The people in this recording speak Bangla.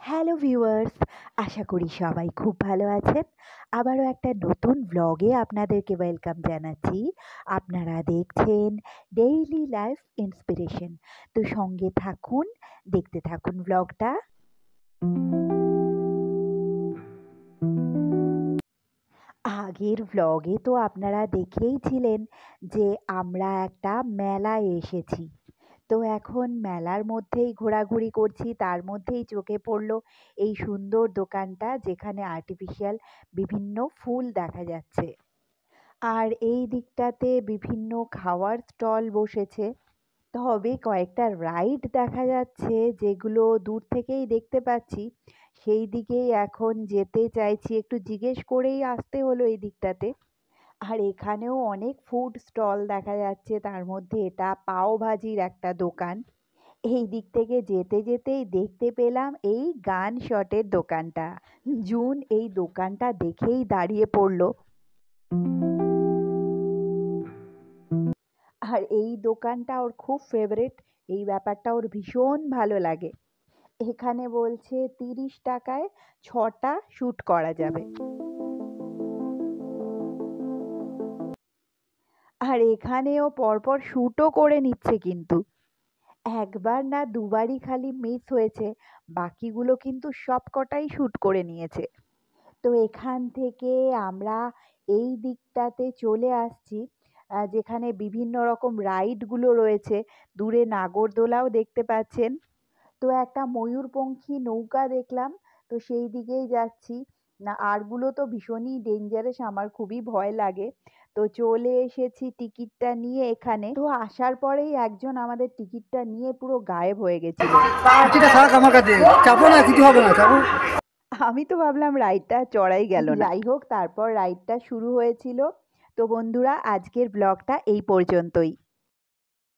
হ্যালো ভিউয়ার্স, আশা করি সবাই খুব ভালো আছেন। আবারও একটা নতুন ব্লগে আপনাদেরকে ওয়েলকাম জানাচ্ছি। আপনারা দেখছেন ডেইলি লাইফ ইন্সপিরেশন। তো সঙ্গে থাকুন, দেখতে থাকুন ব্লগটা। আগের ব্লগে তো আপনারা দেখেইছিলেন যে আমরা একটা মেলায় এসেছি। তো এখন মেলার মধ্যেই ঘোরাঘুরি করছি, তার মধ্যেই চোখে পড়লো এই সুন্দর দোকানটা যেখানে আর্টিফিশিয়াল বিভিন্ন ফুল দেখা যাচ্ছে। আর এই দিকটাতে বিভিন্ন খাওয়ার স্টল বসেছে। তবে কয়েকটা রাইড দেখা যাচ্ছে যেগুলো দূর থেকেই দেখতে পাচ্ছি। সেই দিকেই এখন যেতে চাইছি, একটু জিজ্ঞেস করেই আসতে হলো এই দিকটাতে। আর এখানেও অনেক ফুড স্টল দেখা যাচ্ছে, তার মধ্যে এটা পাও ভাজির একটা দোকান। এই দিক থেকে যেতে যেতেই দেখতে পেলাম এই গান শটের দোকানটা। জুন এই দোকানটা দেখেই দাঁড়িয়ে পড়লো। আর এই দোকানটা ওর খুব ফেভারিট, এই ব্যাপারটা ওর ভীষণ ভালো লাগে। এখানে বলছে 30 টাকায় 6টা শ্যুট করা যাবে। আর এখানেও পরপর শ্যুটও করে নিচ্ছে কিন্তু। একবার না দুবারই খালি মিস হয়েছে, বাকিগুলো কিন্তু সবকটাই শ্যুট করে নিয়েছে। তো এখান থেকে আমরা এই দিকটাতে চলে আসছি, যেখানে বিভিন্ন রকম রাইডগুলো রয়েছে। দূরে নাগরদোলাও দেখতে পাচ্ছেন। তো একটা ময়ূরপঙ্খী নৌকা দেখলাম, তো সেই দিকেই যাচ্ছি। না, আরগুলো তো ভীষণই ডেঞ্জারাস, আমার খুবই ভয় লাগে। তো চলে এসেছি টিকিটটা নিয়ে এখানে। তো আসার পরেই একজন আমাদের টিকিটটা নিয়ে পুরো গায়েব হয়ে গেছিল। আমার কাছে চাপো না, কিছু হবে না, চাপো। আমি তো ভাবলাম রাইডটা চড়াই গেল না। যাই হোক, তারপর রাইডটা শুরু হয়েছিল। তো বন্ধুরা, আজকের ব্লগটা এই পর্যন্তই।